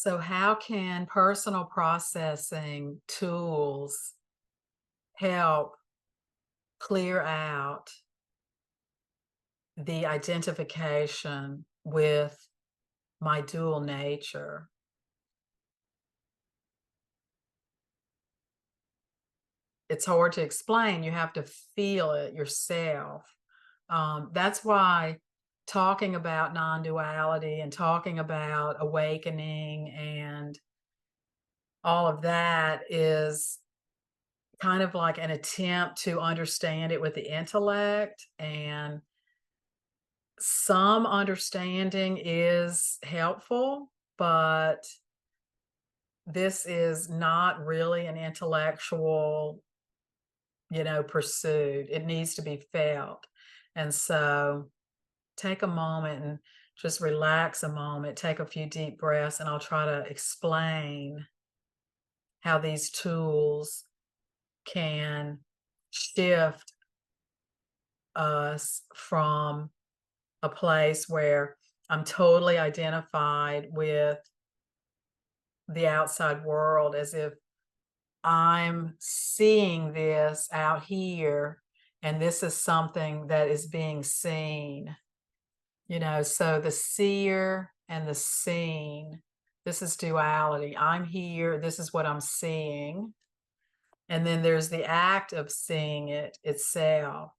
So, how can personal processing tools help clear out the identification with my dual nature? It's hard to explain. You have to feel it yourself. That's why talking about non duality and talking about awakening and all of that is kind of like an attempt to understand it with the intellect, and some understanding is helpful, but this is not really an intellectual, pursuit. It needs to be felt. And so take a moment and just relax a moment, take a few deep breaths, and I'll try to explain how these tools can shift us from a place where I'm totally identified with the outside world as if I'm seeing this out here and this is something that is being seen. So the seer and the seen, this is duality. I'm here, this is what I'm seeing. And then there's the act of seeing it itself.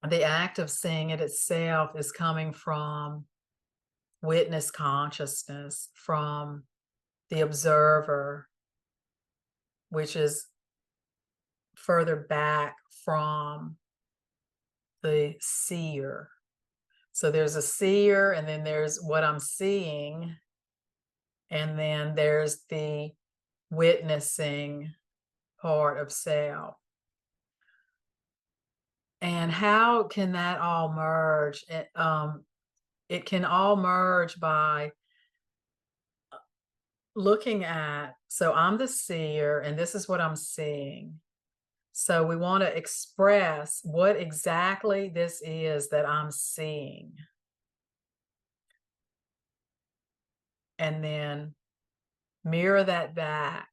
The act of seeing it itself is coming from witness consciousness, from the observer, which is further back from the seer. So there's a seer, and then there's what I'm seeing, and then there's the witnessing part of self. And how can that all merge? It can all merge by looking at, so I'm the seer, and this is what I'm seeing. So we want to express what exactly this is that I'm seeing. And then mirror that back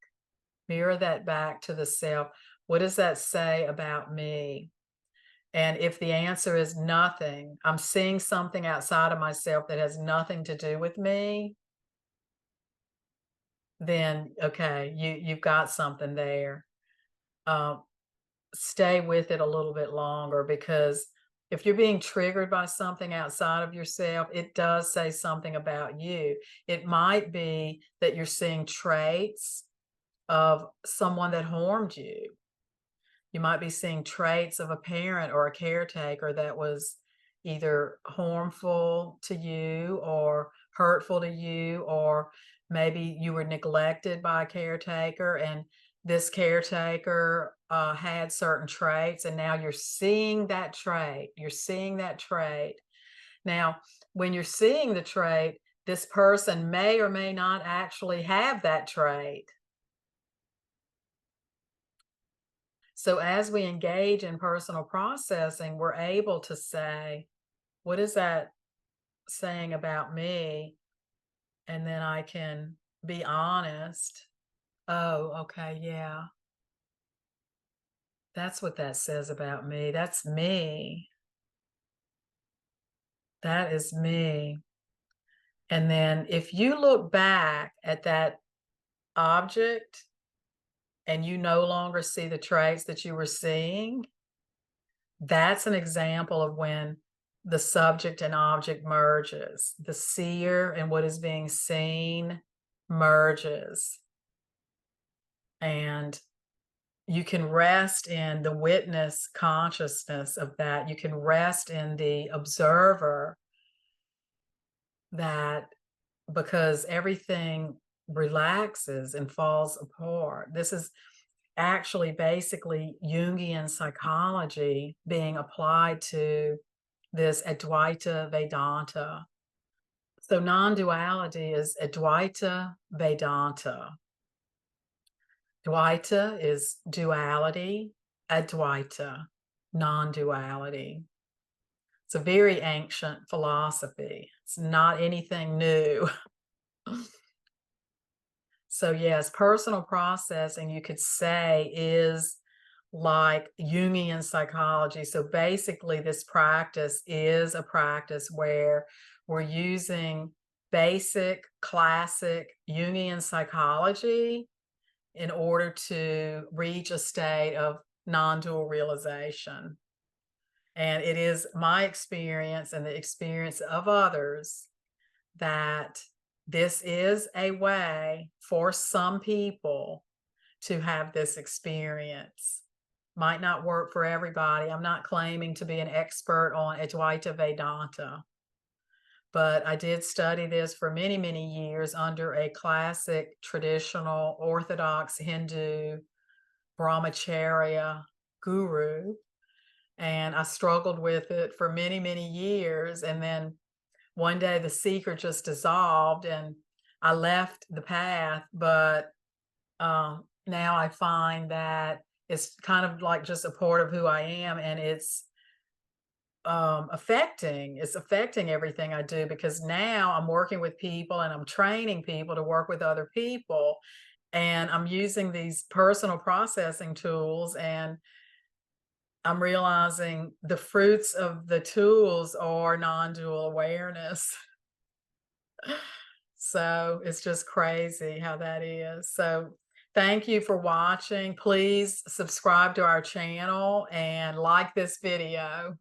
to the self. What does that say about me? And if the answer is nothing, I'm seeing something outside of myself that has nothing to do with me, then okay, you've got something there. Stay with it a little bit longer, because if you're being triggered by something outside of yourself, it does say something about you. It might be that you're seeing traits of someone that harmed you. You might be seeing traits of a parent or a caretaker that was either harmful to you or hurtful to you, or maybe you were neglected by a caretaker and this caretaker had certain traits, and now you're seeing that trait. You're seeing that trait. Now, when you're seeing the trait, this person may or may not actually have that trait. So as we engage in personal processing, we're able to say, what is that saying about me? And then I can be honest. Oh, okay, yeah. That's what that says about me. That's me. That is me. And then if you look back at that object and you no longer see the traits that you were seeing, that's an example of when the subject and object merges. The seer and what is being seen merges. And you can rest in the witness consciousness of that. You can rest in the observer, that because everything relaxes and falls apart. This is actually basically Jungian psychology being applied to this Advaita Vedanta. So non-duality is Advaita Vedanta. Dvaita is duality, Advaita, non-duality. It's a very ancient philosophy. It's not anything new. So yes, personal processing, you could say, is like Jungian psychology. So basically, this practice is a practice where we're using basic, classic Jungian psychology in order to reach a state of non-dual realization. And it is my experience and the experience of others that this is a way for some people to have this experience. Might not work for everybody. I'm not claiming to be an expert on Advaita Vedanta, but I did study this for many, many years under a classic, traditional, Orthodox Hindu brahmacharya guru. And I struggled with it for many, many years. And then one day the secret just dissolved and I left the path. But now I find that it's kind of like just a part of who I am, and it's affecting everything I do, because now I'm working with people and I'm training people to work with other people, and I'm using these personal processing tools, and I'm realizing the fruits of the tools are non-dual awareness. So it's just crazy how that is. So thank you for watching. Please subscribe to our channel and like this video.